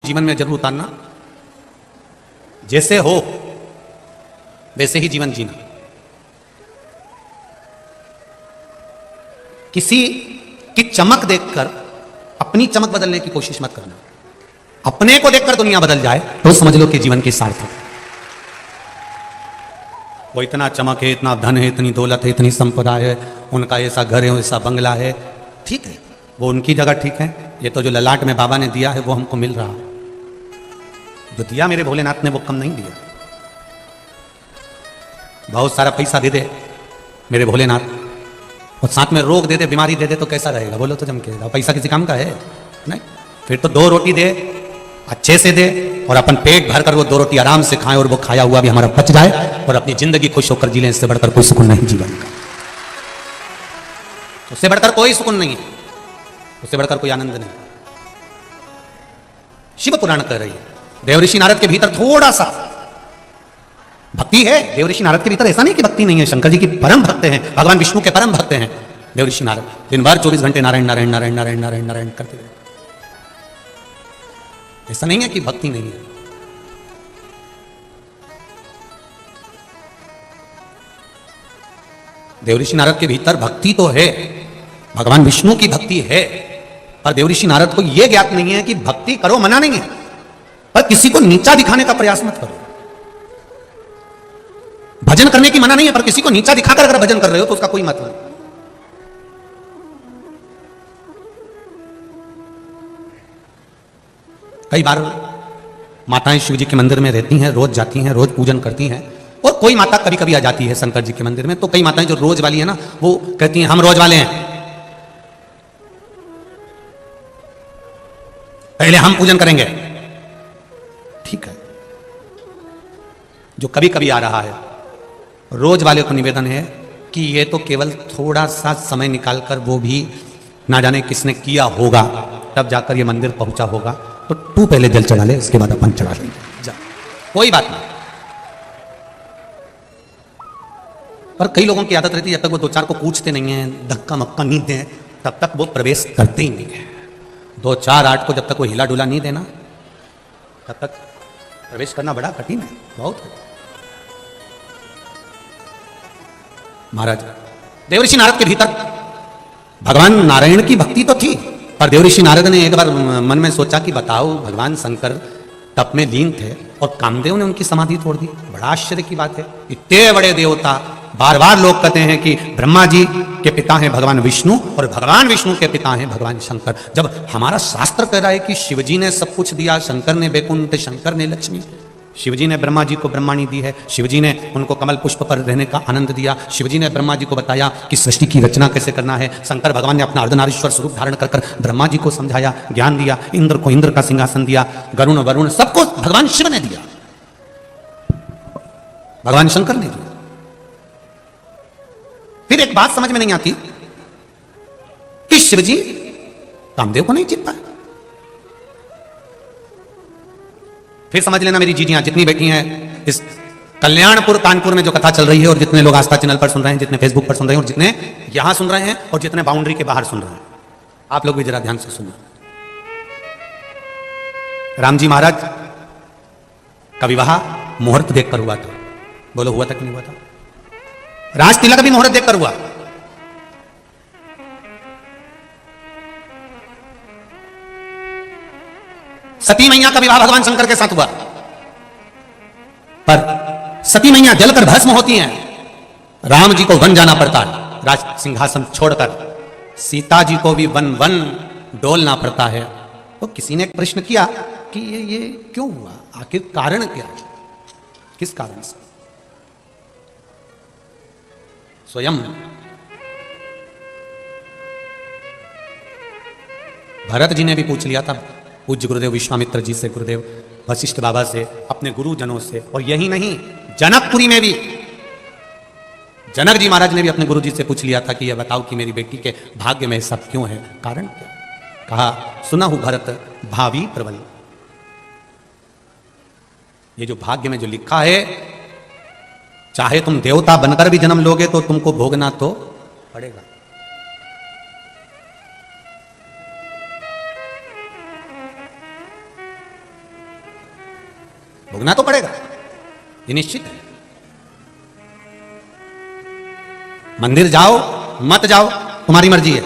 जीवन में जरूर उतारना। जैसे हो वैसे ही जीवन जीना। किसी की चमक देखकर अपनी चमक बदलने की कोशिश मत करना। अपने को देखकर दुनिया बदल जाए तो समझ लो कि जीवन की सार्थक। वो इतना चमक है, इतना धन है, इतनी दौलत है, इतनी संपदा है, उनका ऐसा घर है, ऐसा बंगला है, ठीक है, वो उनकी जगह ठीक है। ये तो जो ललाट में बाबा ने दिया है वो हमको मिल रहा है। जो दिया मेरे भोलेनाथ ने वो कम नहीं दिया। बहुत सारा पैसा दे दे मेरे भोलेनाथ और साथ में रोग दे दे, बीमारी दे दे तो कैसा रहेगा? बोलो तो चमकेगा। पैसा किसी काम का है नहीं। फिर तो 2 रोटी दे, अच्छे से दे, और अपन पेट भर कर वो 2 रोटी आराम से खाएं और वो खाया हुआ भी हमारा पच जाए और अपनी जिंदगी खुश होकर जी लें। इससे बढ़कर कोई सुकून नहीं जीवन का। उससे बढ़कर कोई सुकून नहीं है, उससे बढ़कर कोई आनंद नहीं। शिव पुराण कह रही है देवऋषि नारद के भीतर थोड़ा सा भक्ति है। देवऋषि नारद के भीतर ऐसा नहीं कि भक्ति नहीं है। शंकर जी की परम भक्त हैं, भगवान विष्णु के परम भक्त हैं देवऋषि नारद। दिन भर 24 घंटे नारायण नारायण नारायण नारायण नारायण नारायण करते रहे। ऐसा नहीं है कि भक्ति नहीं है। देवऋषि नारद के भीतर भक्ति तो है, भगवान विष्णु की भक्ति है, पर देवऋषि नारद को यह ज्ञात नहीं है कि भक्ति करो मना नहीं है, पर किसी को नीचा दिखाने का प्रयास मत करो। भजन करने की मना नहीं है, पर किसी को नीचा दिखाकर अगर भजन कर रहे हो तो उसका कोई मतलब नहीं। कई बार माताएं शिव जी के मंदिर में रहती हैं, रोज जाती हैं, रोज पूजन करती हैं, और कोई माता कभी कभी आ जाती है शंकर जी के मंदिर में। तो कई माताएं जो रोज वाली है ना, वो कहती हैं हम रोज वाले हैं, पहले हम पूजन करेंगे। ठीक है, जो कभी कभी आ रहा है, रोज वाले को निवेदन है कि ये तो केवल थोड़ा सा समय निकालकर, वो भी ना जाने किसने किया होगा, तब जाकर ये मंदिर पहुंचा होगा, तो तू पहले जल चढ़ा ले, उसके बाद अपन चढ़ा लेंगे, जा, कोई बात नहीं। पर कई लोगों की आदत रहती है, जब तक वो 2-4 को पूछते नहीं है, धक्का मक्का नहीं दें, तब तक वो प्रवेश करते ही नहीं है। 2-4-8 को जब तक वो हिला डुला नहीं देना, तब तक प्रवेश करना बड़ा कठिन है, बहुत कठिन। महाराज देवऋषि नारद के भीतर भगवान नारायण की भक्ति तो थी, पर देवऋषि नारद ने एक बार मन में सोचा कि बताओ, भगवान शंकर तप में लीन थे और कामदेव ने उनकी समाधि तोड़ दी। बड़ा आश्चर्य की बात है। इतने बड़े देवता, बार बार लोग कहते हैं कि ब्रह्मा जी के पिता हैं भगवान विष्णु और भगवान विष्णु के पिता हैं भगवान शंकर। जब हमारा शास्त्र कह रहा है कि शिवजी ने सब कुछ दिया, शंकर ने वैकुंठ, शंकर ने लक्ष्मी, शिवजी ने ब्रह्मा जी को ब्रह्माणी दी है, शिवजी ने उनको कमल पुष्प पर रहने का आनंद दिया, शिवजी ने ब्रह्मा जी को बताया कि सृष्टि की रचना कैसे करना है, शंकर भगवान ने अपना अर्धनारीश्वर स्वरूप धारण कर ब्रह्मा जी को समझाया, ज्ञान दिया, इंद्र को इंद्र का सिंहासन दिया, गरुण वरुण सबको भगवान शिव ने दिया, भगवान शंकर ने दिया। फिर एक बात समझ में नहीं आती कि शिवजी कामदेव को नहीं जीत पाए। फिर समझ लेना मेरी जीजियां जितनी बैठी हैं इस कल्याणपुर कानपुर में जो कथा चल रही है, और जितने लोग आस्था चैनल पर सुन रहे हैं, जितने फेसबुक पर सुन रहे हैं, और जितने यहां सुन रहे हैं, और जितने बाउंड्री के बाहर सुन रहे हैं, आप लोग भी जरा ध्यान से सुनो। राम जी महाराज का विवाह मुहूर्त देखकर हुआ था। बोलो हुआ था कि नहीं हुआ था? राज तिलक भी मुहूर्त देखकर हुआ। सती मैया का विवाह भगवान शंकर के साथ हुआ, पर सती मैया जलकर भस्म होती हैं, राम जी को वन जाना पड़ता है, राज सिंहासन छोड़कर सीता जी को भी वन वन डोलना पड़ता है। तो किसी ने एक प्रश्न किया कि ये क्यों हुआ, आखिर कारण क्या है, किस कारण से? स्वयं भरत जी ने भी पूछ लिया था पूज्य गुरुदेव विश्वामित्र जी से, गुरुदेव वशिष्ठ बाबा से, अपने गुरुजनों से, और यही नहीं, जनकपुरी में भी जनक जी महाराज ने भी अपने गुरु जी से पूछ लिया था कि यह बताओ कि मेरी बेटी के भाग्य में सब क्यों है, कारण क्या? कहा सुना हूं भरत भावी प्रबल, ये जो भाग्य में जो लिखा है, चाहे तुम देवता बनकर भी जन्म लोगे तो तुमको भोगना तो पड़ेगा। भोगना तो पड़ेगा, ये निश्चित है। मंदिर जाओ मत जाओ तुम्हारी मर्जी है,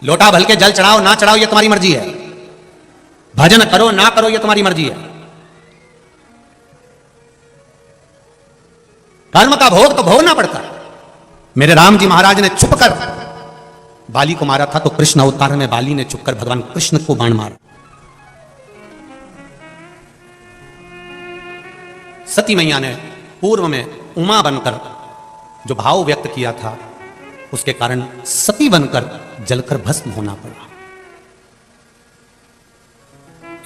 लोटा भल के जल चढ़ाओ ना चढ़ाओ ये तुम्हारी मर्जी है, भजन करो ना करो ये तुम्हारी मर्जी है। कर्म का भोग तो भोगना पड़ता है। मेरे राम जी महाराज ने छुप कर बाली को मारा था, तो कृष्ण अवतार में बाली ने छुपकर भगवान कृष्ण को बाण मारा। सती मैया ने पूर्व में उमा बनकर जो भाव व्यक्त किया था, उसके कारण सती बनकर जलकर भस्म होना पड़ा।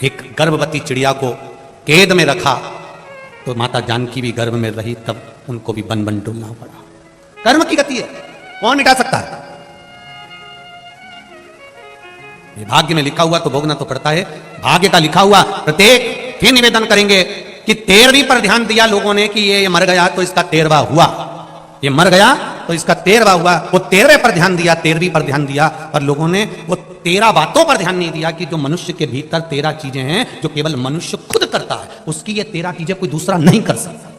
एक गर्भवती चिड़िया को कैद में रखा तो माता जानकी भी गर्भ में रही, तब उनको भी बन बन डुलना पड़ा। कर्म की गति है, कौन मिटा सकता है? ये भाग्य में लिखा हुआ तो भोगना तो पड़ता है। भाग्य का लिखा हुआ प्रत्येक फिर निवेदन करेंगे कि 13वीं पर ध्यान दिया लोगों ने कि ये मर गया तो इसका 13वां हुआ, ये मर गया तो इसका 13वां हुआ। वो 13वें पर ध्यान दिया, 13वीं पर ध्यान दिया, पर लोगों ने वो 13 बातों पर ध्यान नहीं दिया कि जो मनुष्य के भीतर 13 चीजें हैं जो केवल मनुष्य खुद करता है, उसकी ये 13 चीजें कोई दूसरा नहीं कर सकता।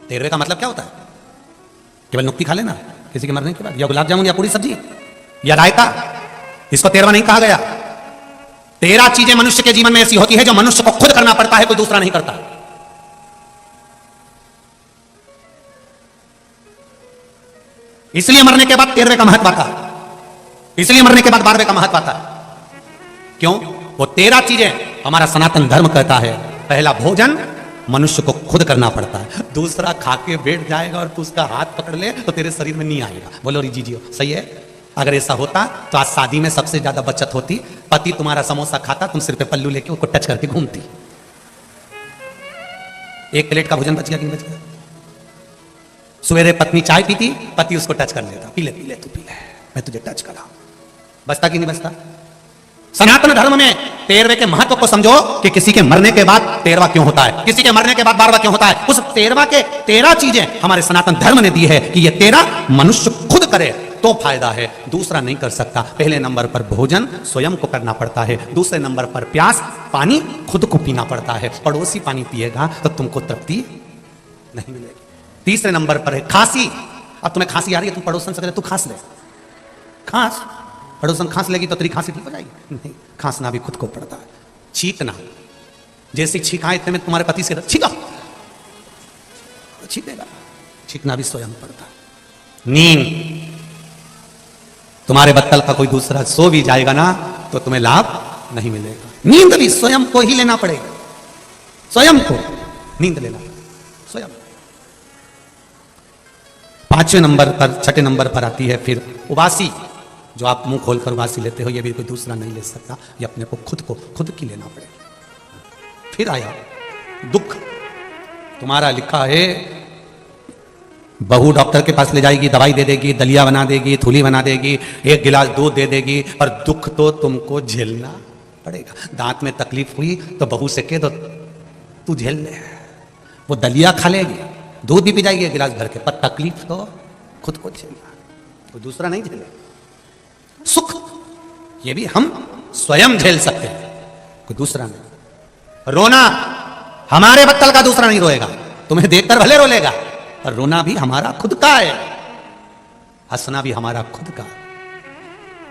13वें का मतलब क्या होता है? केवल नुक्ती खा लेना किसी के मरने के बाद, या गुलाब जामुन या पूरी सब्जी या रायता, इसको 13वां नहीं कहा गया। 13 चीजें मनुष्य के जीवन में ऐसी होती है जो मनुष्य को खुद करना पड़ता है, कोई दूसरा नहीं करता। इसलिए मरने के बाद 13वें का महत्व आता है, इसलिए मरने के बाद 12वें का महत्व आता है। क्यों? वो 13 चीजें हमारा सनातन धर्म कहता है। पहला भोजन मनुष्य को खुद करना पड़ता है, दूसरा खा के बैठ जाएगा और तू उसका हाथ पकड़ ले तो तेरे शरीर में नहीं आएगा। बोलो री जी सही है? अगर ऐसा होता तो आज शादी में सबसे ज्यादा बचत होती। पति तुम्हारा समोसा खाता, तुम सिर पे पल्लू लेके उसको टच करके घूमती। एक प्लेट का भोजन बच गया कि नहीं बच गया? सवेरे पत्नी चाय पीती, पति उसको टच कर लेता, पी ले तू पी ले, मैं तुझे टच करा। बचता कि नहीं बचता? सनातन धर्म में 13वें के महत्व को समझो कि किसी के मरने के बाद 13वां क्यों होता है, किसी के मरने के बाद 12वां क्यों होता है। उस 13वां के 13 चीजें हमारे सनातन धर्म ने दी है कि ये 13 मनुष्य खुद करे तो फायदा है, दूसरा नहीं कर सकता। पहले नंबर पर भोजन स्वयं को करना पड़ता है, दूसरे नंबर पर प्यास पानी खुद को पीना पड़ता है। पड़ोसी पानी पिएगा तो तुमको तृप्ति नहीं मिलेगी। तीसरे नंबर पर है खांसी। अब तुम्हें खांसी आ रही है, तुम पड़ोसन से तू खांस ले, खांस, पड़ोसन खांस लेगी तो तेरी खांसी ठीक हो जाएगी? नहीं, खांसना भी खुद को पड़ता है। छींकना, जैसे छींका इतने में तुम्हारे पति से छींका, छींकेगा, छींकना भी स्वयं पड़ता है। नींद, तुम्हारे बत्तल का कोई दूसरा सो भी जाएगा ना तो तुम्हें लाभ नहीं मिलेगा। नींद भी स्वयं को ही लेना पड़ेगा, स्वयं को नींद लेना स्वयं। 5वें नंबर पर, 6ठे नंबर पर आती है फिर उबासी, जो आप मुंह खोलकर उबासी लेते हो, ये भी कोई दूसरा नहीं ले सकता, ये अपने को खुद की लेना पड़ेगा। फिर आया दुख। तुम्हारा लिखा है बहू डॉक्टर के पास ले जाएगी, दवाई दे देगी, दलिया बना देगी, थूली बना देगी, 1 गिलास दूध दे देगी, और दुख तो तुमको झेलना पड़ेगा। दांत में तकलीफ हुई तो बहू से कह दो तू झेल ले, वो दलिया खा लेगी, दूध भी पी जाएगी 1 गिलास भर के, पर तकलीफ तो खुद को झेलना, कोई दूसरा नहीं झेले। सुख ये भी हम स्वयं झेल सकते हैं, कोई दूसरा नहीं। रोना हमारे बत्तल का दूसरा नहीं रोएगा, तुम्हें देखकर भले रो लेगा, पर रोना भी हमारा खुद का है, हंसना भी हमारा खुद का।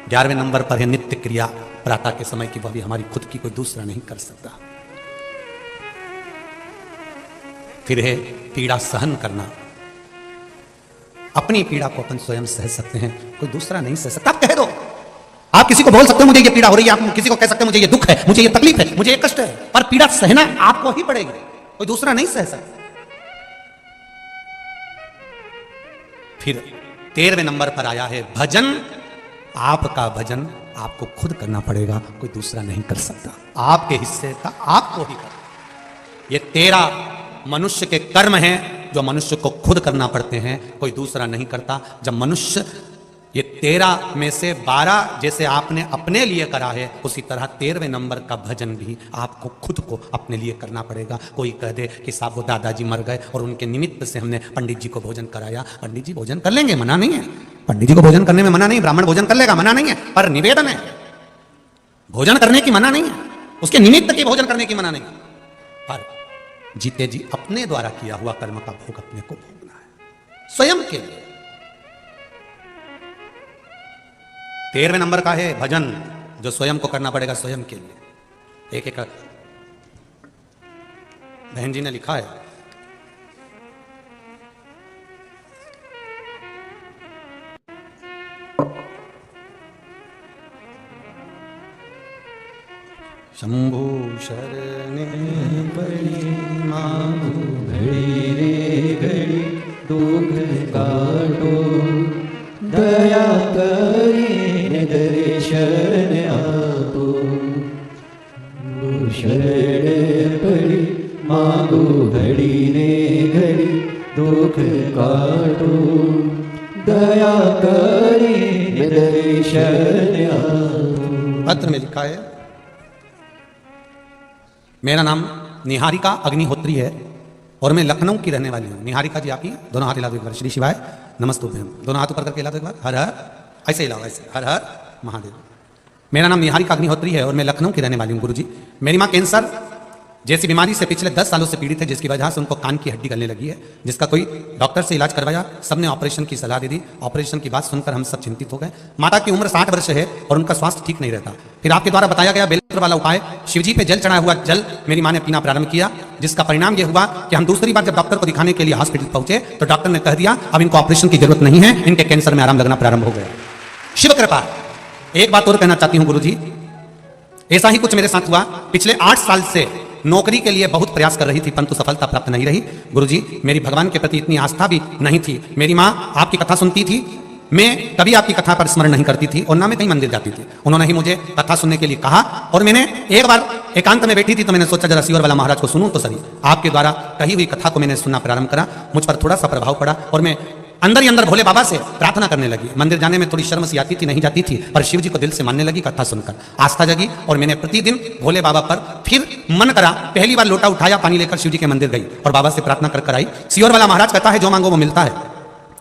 11वें नंबर पर है नित्य क्रिया, प्रातः के समय की, वह भी हमारी खुद की, कोई दूसरा नहीं कर सकता। फिर है पीड़ा सहन करना, अपनी पीड़ा को अपन स्वयं सह सकते हैं, कोई दूसरा नहीं सह सकता। आप कह दो, आप किसी को बोल सकते हो मुझे ये पीड़ा हो रही है, आप किसी को कह सकते हो मुझे ये दुख है, मुझे ये तकलीफ है, मुझे ये कष्ट है, पर पीड़ा सहना आपको ही पड़ेगी, कोई दूसरा नहीं सह सकता। फिर 13वें नंबर पर आया है भजन। आपका भजन आपको खुद करना पड़ेगा, कोई दूसरा नहीं कर सकता, आपके हिस्से का आपको ही करना। ये 13 मनुष्य के कर्म हैं जो मनुष्य को खुद करना पड़ते हैं, कोई दूसरा नहीं करता। जब मनुष्य ये 13 में से 12 जैसे आपने अपने लिए करा है, उसी तरह 13वें नंबर का भजन भी आपको खुद को अपने लिए करना पड़ेगा। कोई कह दे कि साहब वो दादाजी मर गए और उनके निमित्त से हमने पंडित जी को भोजन कराया, पंडित जी भोजन कर लेंगे, मना नहीं है, पंडित जी को भोजन करने में मना नहीं, ब्राह्मण भोजन कर लेगा, मना नहीं है, पर निवेदन है, भोजन करने की मना नहीं है, उसके निमित्त के भोजन करने की मना नहीं है। पर जीते जी अपने द्वारा किया हुआ कर्म का भोग अपने को भोगना है, स्वयं के लिए। 13वें नंबर का है भजन, जो स्वयं को करना पड़ेगा, स्वयं के लिए। एक एक बहन जी ने लिखा है, शंभु शरणे पड़ी मांगू घड़ी रे घड़ी दुख काटो, दया करीने दर्शन आपो। शरण पड़ी मांगू घड़ी ने घड़ी दुख काटो, दया करीने दर्शन आपो। पत्र में लिखा है, मेरा नाम निहारिका अग्निहोत्री है और मैं लखनऊ की रहने वाली हूँ। निहारिका जी आप ही, दोनों हाथ हिला दो एक बार। श्री शिवाय नमस्तुभ्यम, दोनों हाथ ऊपर करके हिला दो एक बार। हर हर, ऐसे हिलाओ, ऐसे हर हर महादेव। मेरा नाम निहारिका अग्निहोत्री है और मैं लखनऊ की रहने वाली हूँ। गुरुजी, मेरी माँ कैंसर जैसी बीमारी से पिछले 10 सालों से पीड़ित है, जिसकी वजह से उनको कान की हड्डी गलने लगी है, जिसका कोई डॉक्टर से इलाज करवाया, सबने ऑपरेशन की सलाह दे दी। ऑपरेशन की बात सुनकर हम सब चिंतित हो गए। माता की उम्र 60 वर्ष है और उनका स्वास्थ्य ठीक नहीं रहता। फिर आपके द्वारा बताया गया बेलपत्र वाला उपाय, शिवजी पे जल चढ़ाया हुआ जल मेरी माँ ने पीना प्रारंभ किया, जिसका परिणाम यह हुआ कि हम दूसरी बार जब डॉक्टर को दिखाने के लिए हॉस्पिटल पहुंचे तो डॉक्टर ने कह दिया अब इनको ऑपरेशन की जरूरत नहीं है, इनके कैंसर में आराम लगना प्रारंभ हो गया। शिव कृपा। एक बात और कहना चाहती हूँ गुरुजी, ऐसा ही कुछ मेरे साथ हुआ। पिछले 8 साल से नौकरी के लिए बहुत प्रयास कर रही थी, परंतु सफलता प्राप्त नहीं रही। गुरुजी, मेरी भगवान के प्रति इतनी आस्था भी नहीं थी। मेरी माँ आपकी कथा सुनती थी, मैं कभी आपकी कथा पर स्मरण नहीं करती थी और ना मैं कहीं मंदिर जाती थी। उन्होंने ही मुझे कथा सुनने के लिए कहा और मैंने एक बार एकांत में बैठी थी तो मैंने सोचा जरा सियोर वाला महाराज को सुनूं तो सही। आपके द्वारा कही हुई कथा को मैंने सुनना प्रारंभ करा, मुझ पर थोड़ा सा प्रभाव पड़ा और मैं अंदर ही अंदर भोले बाबा से प्रार्थना करने लगी। मंदिर जाने में थोड़ी शर्म सी आती थी, नहीं जाती थी, पर शिव जी को दिल से मानने लगी। कथा सुनकर आस्था जगी और मैंने प्रतिदिन भोले बाबा पर फिर मन करा। पहली बार लोटा उठाया, पानी लेकर शिव जी के मंदिर गई और बाबा से प्रार्थना कर आई। सियोर वाला महाराज कहता है जो मांगो वो मिलता है,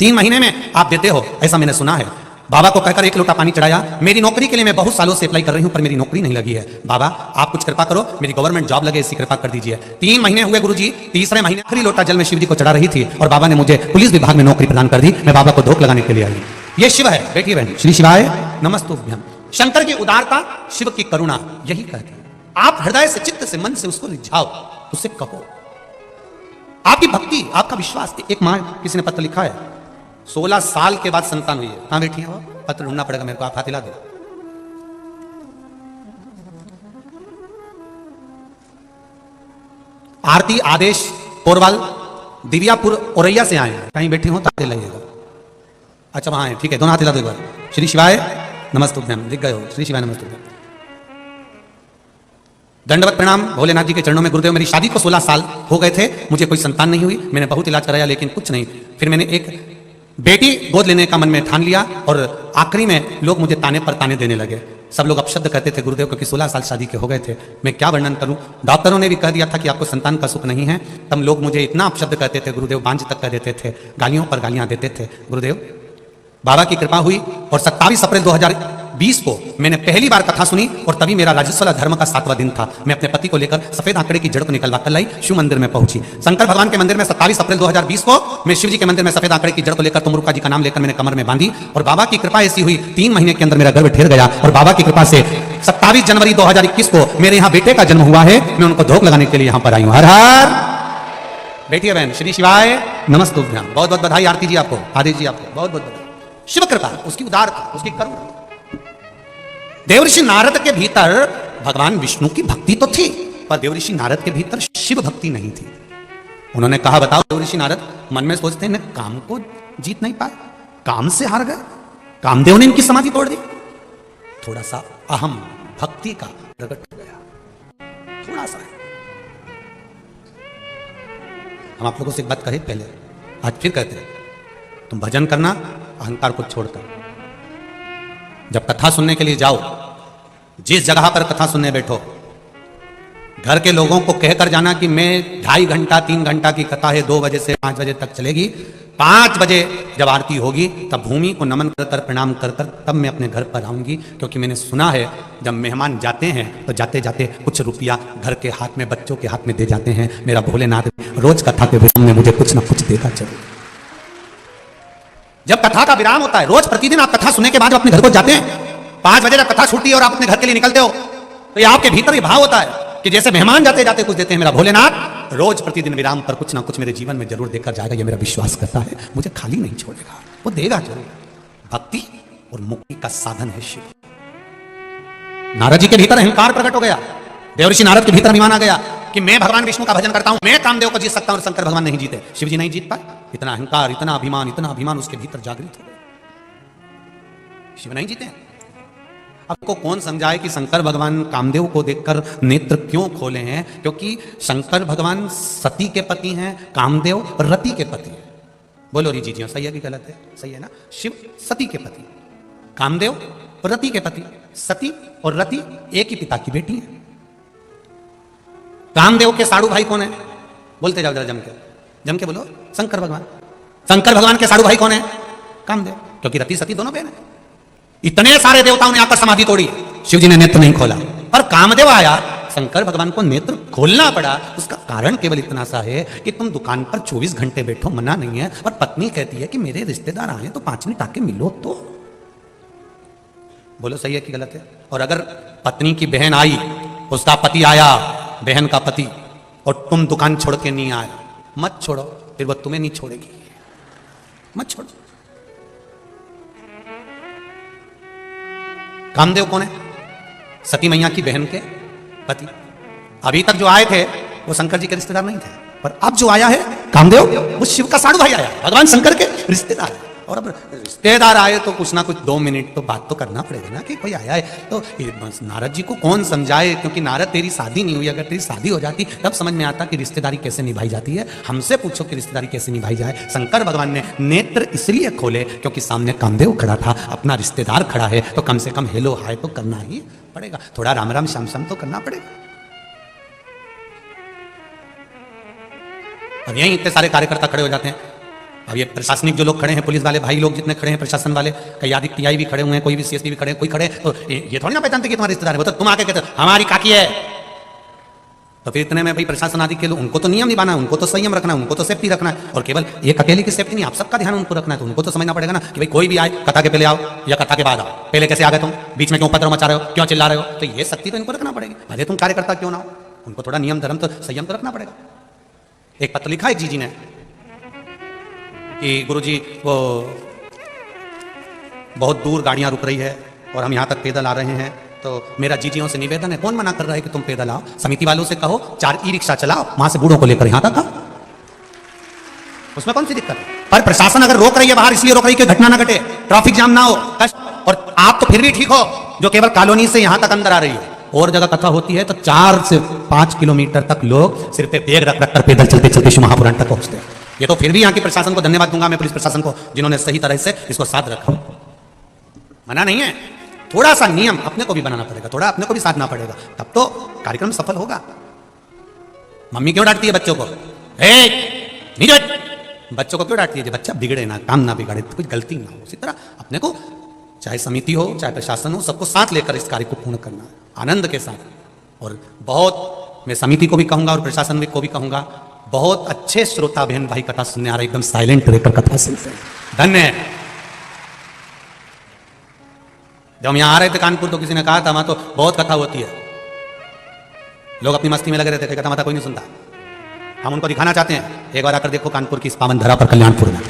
3 महीने में आप देते हो, ऐसा मैंने सुना है। बाबा को कहकर 1 लोटा पानी चढ़ाया। मेरी नौकरी के लिए मैं बहुत सालों से अप्लाई कर रही हूं पर मेरी नौकरी नहीं लगी है। बाबा आप कुछ कृपा करो, मेरी गवर्नमेंट जॉब लगे, इसकी कृपा कर दीजिए। 3 महीने हुए गुरुजी, तीसरे महीने आखिरी लोटा जल में शिव जी को चढ़ा रही थी और बाबा ने मुझे पुलिस विभाग में नौकरी प्रदान कर दी। मैं बाबा को धोख लगाने के लिए आई। ये शिव है, बेटी बहन। श्री शिवाय नमस्तुभ्यम। शंकर की उदारता, शिव की करुणा, यही कहते हैं। आप हृदय से, चित्त से, मन से उसको रिझाओ, उससे कहो। आपकी भक्ति, आपका विश्वास। एक मां, किसी ने पत्र लिखा है, 16 साल के बाद संतान हुई है। कहां बैठी है वो? पत्र ढूंढना पड़ेगा मेरे को, आप हाथ हिला दो। आरती आदेश पोरवाल दिव्यापुर औरैया से आए हैं। कहीं बैठे हो तो लाइएगा। अच्छा वहां है, ठीक है, दोनों हाथ हिला दो एक बार। श्री शिवाय नमस्तुभ्यम। दिख गए हो? श्री शिवाय नमस्तुभ्यम। दंडवत प्रणाम भोलेनाथ जी के चरणों में। गुरुदेव, मेरी शादी को 16 साल हो गए थे, मुझे कोई संतान नहीं हुई। मैंने बहुत इलाज कराया लेकिन कुछ नहीं। फिर मैंने एक बेटी गोद लेने का मन में ठान लिया और आखिरी में लोग मुझे ताने पर ताने देने लगे। सब लोग अपशब्द कहते थे गुरुदेव, क्योंकि 16 साल शादी के हो गए थे। मैं क्या वर्णन करूं? डॉक्टरों ने भी कह दिया था कि आपको संतान का सुख नहीं है। तब लोग मुझे इतना अपशब्द कहते थे गुरुदेव, बांझ तक कह देते थे, गालियों पर गालियां देते थे। गुरुदेव, बाबा की कृपा हुई और 27 अप्रैल 2020 को मैंने पहली बार कथा सुनी और तभी मेरा राजस्वला धर्म का 7वां दिन था। मैं अपने पति को लेकर सफेद आंकड़े की जड़ को निकलवा कर लाई, शिव मंदिर में पहुंची। शंकर भगवान के मंदिर में 27 अप्रैल 2020 को मैं शिव जी के मंदिर में सफेद आंकड़े की जड़ को लेकर तुमरुका जी का नाम लेकर मैंने कमर में बांधी और बाबा की कृपा ऐसी हुई 3 महीने के अंदर मेरा गर्भ ठहर गया और बाबा की कृपा से 27 जनवरी 2021 को मेरे यहाँ बेटे का जन्म हुआ है। मैं उनको धोख लगाने के लिए यहाँ पर आई हूँ। हर हर बेटी बहन। श्री शिवाय नमस्तुभ्यम। बहुत बहुत बधाई आरती जी आपको, आदित्य जी आपको बहुत बहुत बधाई। शिव कृपा, उसकी उदारता, उसकी करुणा। देवऋषि नारद के भीतर भगवान विष्णु की भक्ति तो थी पर देवऋषि नारद के भीतर शिव भक्ति नहीं थी। उन्होंने कहा बताओ, देवऋषि नारद मन में सोचते हैं काम को जीत नहीं पाए, काम से हार गए, कामदेव ने इनकी समाधि तोड़ दी। थोड़ा सा अहम भक्ति का प्रकट हो गया, थोड़ा सा। हम आप लोगों से एक बात कहे पहले, आज फिर कहते हैं, तुम भजन करना अहंकार को छोड़कर। जब कथा सुनने के लिए जाओ, जिस जगह पर कथा सुनने बैठो, घर के लोगों को कहकर जाना कि मैं 2.5 घंटा 3 घंटा की कथा है, 2 बजे से 5 बजे तक चलेगी। 5 बजे जब आरती होगी तब भूमि को नमन कर कर प्रणाम कर कर तब मैं अपने घर पर आऊंगी, क्योंकि मैंने सुना है जब मेहमान जाते हैं तो जाते जाते कुछ रुपया घर के हाथ में, बच्चों के हाथ में दे जाते हैं। मेरा भोलेनाथ रोज कथा के विराम में मुझे कुछ ना कुछ देगा जरूर। जब कथा का विराम होता है, रोज प्रतिदिन आप कथा सुनने के बाद अपने घर को जाते हैं, 5 बजे जब कथा छूटती है और आप अपने घर के लिए निकलते हो, तो ये आपके भीतर ये भाव होता है कि जैसे मेहमान जाते जाते कुछ देते हैं, मेरा भोलेनाथ रोज प्रतिदिन विराम पर कुछ ना कुछ मेरे जीवन में जरूर देकर जाएगा। ये मेरा विश्वास करता है, मुझे खाली नहीं छोड़ेगा, वो देगा जरूर। भक्ति और मुक्ति का साधन है शिव। नारद जी के भीतर अहंकार प्रकट हो गया, देवर्षि नारद के भीतर अभिमान आ गया कि मैं भगवान विष्णु का भजन करता हूं, मैं कामदेव को जीत सकता हूं और शंकर भगवान नहीं जीते, शिव जी नहीं जीत पाए। इतना अहंकार, इतना अभिमान उसके भीतर जागृत हो गया, शिव नहीं जीते। आपको कौन समझाए कि शंकर भगवान कामदेव को देखकर नेत्र क्यों खोले हैं? क्योंकि शंकर भगवान सती के पति हैं, कामदेव रति के पति हैं। बोलो री जी, सही है कि गलत है? सही है ना? शिव सती के पति, कामदेव रति के पति। सती और रति एक ही पिता की बेटी है। कामदेव के साड़ू भाई कौन है? बोलते जाओ जरा जम के बोलो। शंकर भगवान। शंकर भगवान के साड़ू भाई कौन है? कामदेव, क्योंकि रति सती दोनों बहन है। इतने सारे देवताओं ने आकर समाधि तोड़ी, शिव जी ने नेत्र नहीं खोला, और कामदेव आया, शंकर भगवान को नेत्र खोलना पड़ा। उसका कारण केवल इतना सा है कि तुम दुकान पर 24 घंटे बैठो, मना नहीं है, और पत्नी कहती है कि मेरे रिश्तेदार आए तो 5 मिनट आके मिलो तो। बोलो सही है कि गलत है? और अगर पत्नी की बहन आई, उसका पति आया, बहन का पति, और तुम दुकान छोड़ के नहीं आए, मत छोड़ो, फिर वो तुम्हें नहीं छोड़ेगी, मत छोड़ो। कामदेव कौन है? सती मैया की बहन के पति। अभी तक जो आए थे वो शंकर जी के रिश्तेदार नहीं थे, पर अब जो आया है कामदेव, वो शिव का साड़ू भाई आया, भगवान शंकर के रिश्तेदार है। और अब रिश्तेदार आए तो कुछ ना कुछ 2 मिनट तो बात तो करना पड़ेगा ना, कि कोई आया है तो। नारद जी को कौन समझाए? क्योंकि नारद तेरी शादी नहीं हुई, अगर तेरी शादी हो जाती तब समझ में आता कि रिश्तेदारी कैसे निभाई जाती है। हमसे पूछो कि रिश्तेदारी कैसे निभाई जाए। शंकर भगवान ने नेत्र इसलिए खोले क्योंकि सामने कामदेव खड़ा था, अपना रिश्तेदार खड़ा है, तो कम से कम हेलो हाय तो करना ही पड़ेगा, थोड़ा राम राम श्याम श्याम तो करना पड़ेगा। अब यही इतने सारे कार्यकर्ता खड़े हो जाते हैं। अब ये प्रशासनिक जो लोग खड़े हैं, पुलिस वाले भाई लोग जितने खड़े हैं, प्रशासन वाले, कई आदि टीआई भी खड़े हुए हैं, कोई भी सीएसपी भी खड़े हैं, कोई खड़े, तो ये थोड़ी ना पहचानते कि तुम्हारे रिश्तेदार है। वो तो तुम आके कहते हमारी काकी है, तो फिर इतने में भाई प्रशासन आदि के लोग, उनको तो नियम निभाना है, उनको तो संयम रखना है, उनको तो सेफ्टी रखना है। और केवल एक अकेले की सेफ्टी नहीं, आप सबका ध्यान उनको रखना है। तो उनको तो समझना पड़ेगा ना कि भाई कोई भी आए, कथा के पहले आओ या कथा के बाद आओ, पहले कैसे आ गए तुम, बीच में क्यों उपद्रव मचा रहे हो, क्यों चिल्ला रहे हो, तो ये शक्ति तो इनको रखना पड़ेगी, भले तुम कार्यकर्ता क्यों ना हो, उनको थोड़ा नियम धर्म तो संयम तो रखना पड़ेगा। एक पत्र लिखा एक जी ने कि गुरुजी वो बहुत दूर गाड़ियां रुक रही है और हम यहां तक पैदल आ रहे हैं, तो मेरा जीजियों से निवेदन है, कौन मना कर रहा है कि तुम पैदल आओ, समिति वालों से कहो 4 ई-रिक्शा चलाओ, वहां से बूढ़ों को लेकर यहां तक आओ, उसमें कौन सी दिक्कत है? पर प्रशासन अगर रोक रही है बाहर, इसलिए रोक रही है कि घटना ना घटे, ट्रैफिक जाम ना हो, कष्ट। और आप तो फिर भी ठीक हो जो केवल कॉलोनी से यहां तक अंदर आ रही हो। और जगह कथा होती है तो 4 से 5 किलोमीटर तक लोग सिर पे बैग रख रख कर पैदल चलते चलते शिव महापुराण तक पहुंचते हैं। ये तो फिर भी यहाँ की प्रशासन को धन्यवाद दूंगा मैं, पुलिस प्रशासन को, जिन्होंने सही तरह से इसको साथ रखा। मना नहीं है, थोड़ा सा नियम अपने को भी बनाना पड़ेगा, थोड़ा अपने को भी साधना पड़ेगा, तब तो कार्यक्रम सफल होगा। मम्मी क्यों डांटती है बच्चों को? बच्चों को क्यों डांटती है? बच्चा बिगड़े ना, काम ना बिगाड़े, तो कुछ गलती ना हो। इसी तरह अपने को, चाहे समिति हो चाहे प्रशासन हो, सबको साथ लेकर इस कार्य को पूर्ण करना है, आनंद के साथ। और बहुत मैं समिति को भी कहूंगा और प्रशासन को भी कहूंगा, बहुत अच्छे श्रोता बहन भाई कथा सुनने आ रहे, एकदम साइलेंट रहकर कथा सुनते हैं, धन्य है। जब हम यहाँ आ रहे थे कानपुर तो किसी ने कहा था वहां तो बहुत कथा होती है, लोग अपनी मस्ती में लगे रहते थे, कथा माता कोई नहीं सुनता। हम उनको दिखाना चाहते हैं, एक बार आकर देखो कानपुर की इस पावन धरा पर, कल्याणपुर में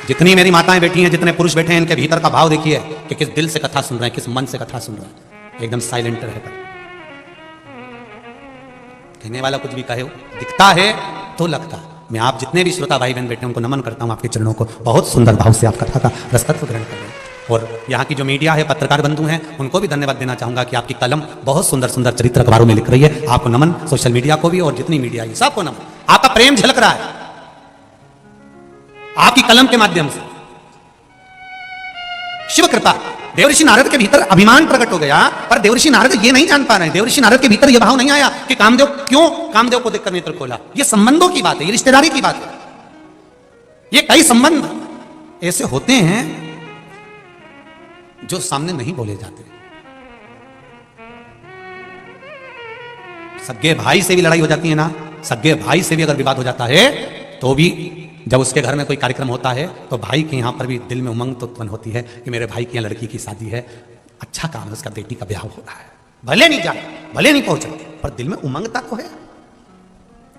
जितनी मेरी माताएं बैठी हैं, जितने पुरुष बैठे हैं, इनके भीतर का भाव देखिए कि किस दिल से कथा सुन रहे हैं, किस मन से कथा सुन रहे हैं, एकदम साइलेंट रहकर। कहने वाला कुछ भी कहे, दिखता है तो लगता। मैं आप जितने भी श्रोता भाई बहन बैठे हैं उनको नमन करता हूं, आपके चरणों को, बहुत सुंदर भाव से आप कथा का रसतत्व ग्रहण कर रहे हैं। और यहाँ की जो मीडिया है, पत्रकार बंधु हैं, उनको भी धन्यवाद देना चाहूंगा कि आपकी कलम बहुत सुंदर सुंदर चरित्र अखबारों में लिख रही है। आपको नमन, सोशल मीडिया को भी, और जितनी मीडिया है सबको नमन। आपका प्रेम झलक रहा है आपकी कलम के माध्यम से। शिव कृपा, देवर्षि नारद के भीतर अभिमान प्रकट हो गया, पर देवर्षि नारद ये नहीं जान पा रहे हैं, देवर्षि नारद के भीतर यह भाव नहीं आया कि कामदेव क्यों कामदेव को देखकर नेत्र खोला। यह संबंधों की बात है, ये रिश्तेदारी की बात है। ये कई संबंध ऐसे होते हैं जो सामने नहीं बोले जाते। सगे भाई से भी लड़ाई हो जाती है ना, सगे भाई से भी अगर विवाद हो जाता है तो भी जब उसके घर में कोई कार्यक्रम होता है तो भाई के यहां पर भी दिल में उमंग तो उत्पन्न होती है कि मेरे भाई की लड़की की शादी है, अच्छा काम है, उसका बेटी का ब्याह हो रहा है। भले नहीं जाए, भले नहीं पहुंचे, पर दिल में उमंगता तो है,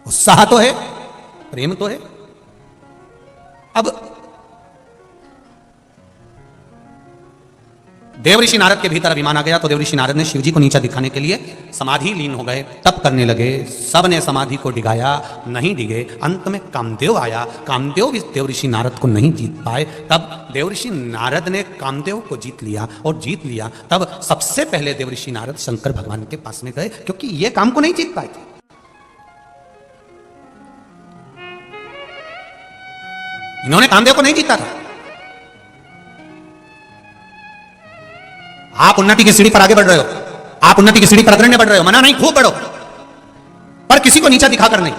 उत्साह तो है, प्रेम तो है। अब देवऋषि नारद के भीतर अभिमान आ गया तो देवऋषि नारद ने शिव जी को नीचा दिखाने के लिए समाधि लीन हो गए, तप करने लगे। सब ने समाधि को डिगाया, नहीं डिगे। अंत में कामदेव आया, कामदेव भी देवऋषि नारद को नहीं जीत पाए। तब देवऋषि नारद ने कामदेव को जीत लिया, और जीत लिया तब सबसे पहले देवऋषि नारद शंकर भगवान के पास में गए, क्योंकि ये काम को नहीं जीत पाए थे। इन्होंने कामदेव को नहीं जीता था। आप उन्नति की सीढ़ी पर आगे बढ़ रहे हो, आप उन्नति की सीढ़ी पर अग्रण्य बढ़ रहे हो, मना नहीं, खूब बढ़ो, पर किसी को नीचा दिखाकर नहीं,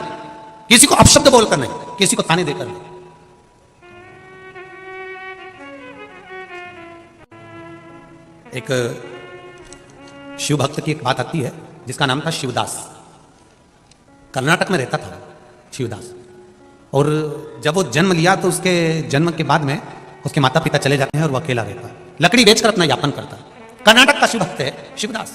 किसी को अपशब्द बोलकर नहीं, किसी को ताने देकर नहीं। एक शिव भक्त की एक बात आती है जिसका नाम था शिवदास। कर्नाटक में रहता था शिवदास, और जब वो जन्म लिया तो उसके जन्म के बाद में उसके माता पिता चले जाते हैं और वो अकेला रहता है, लकड़ी बेचकर अपना यापन करता है। कर्नाटक का शिव भक्त है शिवदास।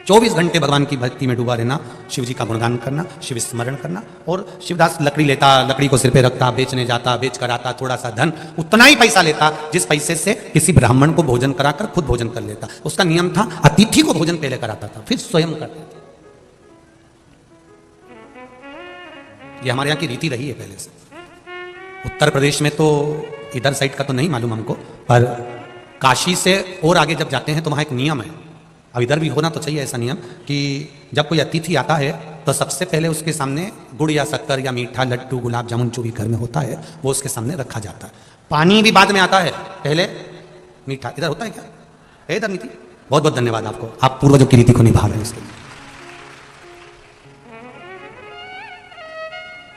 24 घंटे भगवान की भक्ति में डूबा रहना, शिव जी का गुणगान करना, शिव स्मरण करना। और शिवदास लकड़ी लेता, लकड़ी को सिर पे रखता, बेचने जाता, बेच कर आता, थोड़ा सा धन, उतना ही पैसा लेता जिस पैसे से किसी ब्राह्मण को भोजन कराकर खुद भोजन कर लेता। उसका नियम था अतिथि को भोजन पहले कराता था, फिर स्वयं करता था। ये हमारे यहाँ की रीति रही है पहले से। उत्तर प्रदेश में तो इधर साइड का तो नहीं मालूम हमको, पर काशी से और आगे जब जाते हैं तो वहाँ एक नियम है, अब इधर भी होना तो चाहिए ऐसा नियम, कि जब कोई अतिथि आता है तो सबसे पहले उसके सामने गुड़ या शक्कर या मीठा, लड्डू, गुलाब जामुन जो भी घर में होता है वो उसके सामने रखा जाता है। पानी भी बाद में आता है, पहले मीठा। इधर होता है क्या? है इधर नीति? बहुत बहुत धन्यवाद आपको, आप पूर्वजों की रीति को निभा रहे हैं। इसके लिए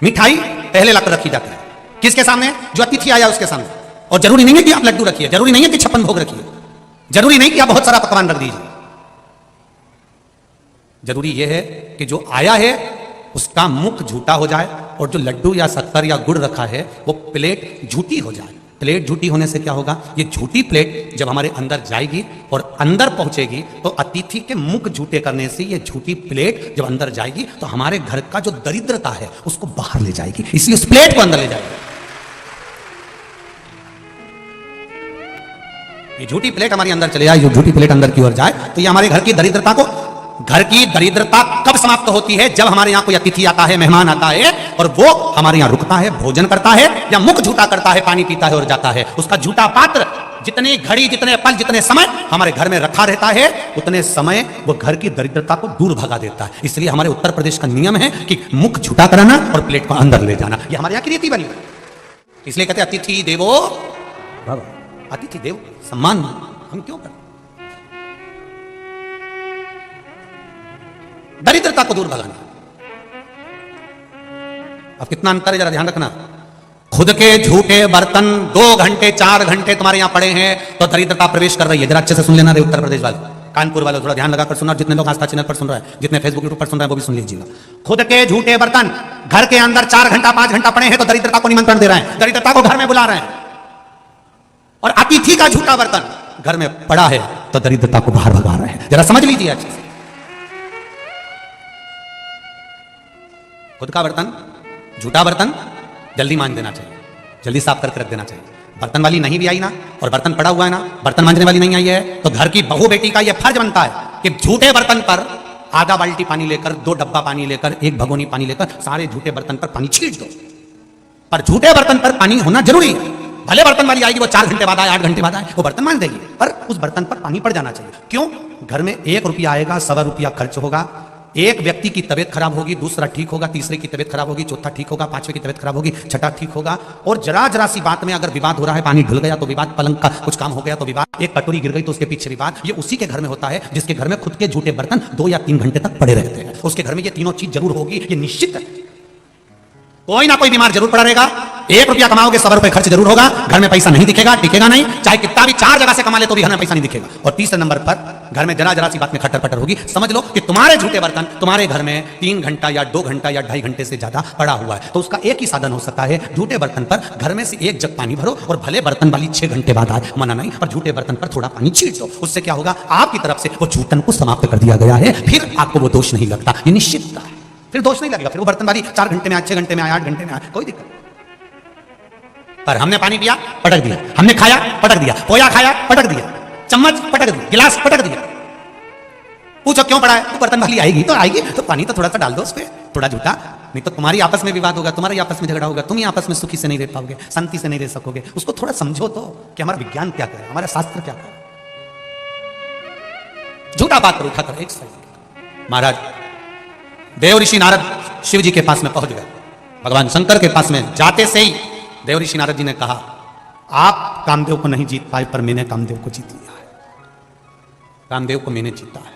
मिठाई पहले लाकर रखी जाती है, किसके सामने? जो अतिथि आया उसके सामने। और जरूरी नहीं है कि आप लड्डू रखिए, जरूरी नहीं है कि 56 भोग रखिए, जरूरी नहीं कि आप बहुत सारा पकवान रख दीजिए। जरूरी यह है कि जो आया है उसका मुख झूठा हो जाए, और जो लड्डू या शक्कर या गुड़ रखा है वो प्लेट झूठी हो जाए। प्लेट झूठी होने से क्या होगा? ये झूठी प्लेट जब हमारे अंदर जाएगी और अंदर पहुंचेगी तो अतिथि के मुख झूठे करने से ये झूठी प्लेट जब अंदर जाएगी तो हमारे घर का जो दरिद्रता है उसको बाहर ले जाएगी, इसलिए उस प्लेट को अंदर ले जाएगी। ये झूठी प्लेट हमारे अंदर चले जाए, जो झूठी प्लेट अंदर की ओर जाए तो ये हमारे घर की दरिद्रता को, घर की दरिद्रता कब समाप्त होती है? जब हमारे यहां कोई अतिथि आता है, मेहमान आता है और वो हमारे यहां रुकता है, भोजन करता है या मुख झूठा करता है, पानी पीता है और जाता है। उसका झूठा पात्र जितनी घड़ी, जितने पल, जितने समय हमारे घर में रखा रहता है उतने समय वो घर की दरिद्रता को दूर भगा देता है। इसलिए हमारे उत्तर प्रदेश का नियम है कि मुख झूठा कराना और प्लेट को अंदर ले जाना, ये हमारे यहां की रीति बनी। इसलिए कहते अतिथि देवो भव, अतिथि देव सम्मान हम क्यों करें? दरिद्रता को दूर भगाना। अब कितना अंतर है जरा ध्यान रखना। खुद के झूठे बर्तन 2 घंटे 4 घंटे तुम्हारे यहां पड़े हैं तो दरिद्रता प्रवेश कर रही है। जरा अच्छे से सुन लेना रे उत्तर प्रदेश वाले, कानपुर वाले, थोड़ा ध्यान लगाकर सुनना। जितने लोग आस्था चैनल पर सुन रहे हैं, जितने फेसबुक यूट्यूब पर सुन रहे हैं वो भी सुन लीजिएगा। खुद के झूठे बर्तन घर के अंदर 4 घंटा 5 घंटा पड़े हैं तो दरिद्रता को निमंत्रण दे रहे हैं, दरिद्रता को घर में बुला रहे हैं। और अतिथि का झूठा बर्तन घर में पड़ा है तो दरिद्रता को बाहर भगा रहे हैं। जरा समझ लीजिए अच्छे से। खुद का बर्तन, झूठा बर्तन जल्दी मांज देना चाहिए, जल्दी साफ करके रख देना चाहिए। बर्तन वाली नहीं भी आई ना, और बर्तन पड़ा हुआ है ना, बर्तन मांजने वाली नहीं आई है, तो घर की बहू बेटी का यह फर्ज बनता है कि झूठे बर्तन पर आधा बाल्टी पानी लेकर, 2 डब्बा पानी लेकर, 1 भगोनी पानी लेकर सारे झूठे बर्तन पर पानी छींट दो। पर झूठे बर्तन पर पानी होना जरूरी है। भले बर्तन वाली आएगी, वो 4 घंटे बाद आए, 8 घंटे बाद आए, वो बर्तन मांज देगी, पर उस बर्तन पर पानी पड़ जाना चाहिए। क्यों? घर में 1 रुपया आएगा, 1.25 रुपया खर्च होगा। एक व्यक्ति की तबीयत खराब होगी, दूसरा ठीक होगा, तीसरे की तबीयत खराब होगी, चौथा ठीक होगा, 5वें की तबीयत खराब होगी, छठा ठीक होगा। और जरा जरा सी बात में अगर विवाद हो रहा है, पानी ढुल गया तो विवाद, पलंग का कुछ काम हो गया तो विवाद, एक कटोरी गिर गई तो उसके पीछे विवाद। ये उसी के घर में होता है जिसके घर में खुद के झूठे बर्तन 2 या 3 घंटे तक पड़े रहते हैं। उसके घर में ये तीनों चीज जरूर होगी, ये निश्चित है। कोई ना कोई बीमार जरूर पड़ा रहेगा। 1 रुपया कमाओगे 100 रुपए खर्च जरूर होगा। घर में पैसा नहीं दिखेगा, टिकेगा नहीं, चाहे कितना भी 4 जगह से कमा ले तो भी घर में पैसा नहीं दिखेगा। और तीसरे नंबर पर घर में जरा सी बात में खट्टर पटर होगी। समझ लो कि तुम्हारे झूठे बर्तन तुम्हारे घर में 3 घंटा या 2 घंटा या 2.5 घंटे से ज्यादा पड़ा हुआ है, तो उसका एक ही साधन हो सकता है, झूठे बर्तन पर घर में से 1 जग पानी भरो और भले बर्तन वाली 6 घंटे बाद आए, मना नहीं, पर झूठे बर्तन पर थोड़ा पानी छीट दो। उससे क्या होगा, आपकी तरफ से वो झूठन को समाप्त कर दिया गया है। फिर आपको वो दोष नहीं लगता, ये निश्चित है, फिर दोष नहीं लगेगा। फिर वो बर्तन वाली 4 घंटे में आए, 6 घंटे में आए, 8 घंटे में आए, कोई दिक्कत नहीं। पर हमने पानी पिया, पटक दिया, हमने खाया, पटक दिया, पोया खाया, पटक दिया, चम्मच पटक दिया, गिलास पटक दिया। पूछो क्यों पड़ा है, तो बर्तन वाली आएगी तो आएगी, तो पानी तो थोड़ा सा डाल दो उस पर, थोड़ा झूठा, नहीं तो तुम्हारी आपस में विवाद होगा, तुम्हारी आपस में झगड़ा होगा, तुम ही आपस में सुखी से नहीं रह पाओगे, शांति से नहीं रह सकोगे। उसको थोड़ा समझो तो कि हमारा विज्ञान क्या करे, हमारा शास्त्र क्या करे। झूठा बात पर उठा कर एक साइड। महाराज देव ऋषि नारद शिव जी के पास में पहुंच गए। भगवान शंकर के पास में जाते से ही देव ऋषि नारद जी ने कहा, आप कामदेव को नहीं जीत पाए, पर मैंने कामदेव को जीत लिया है। कामदेव को मैंने जीता है,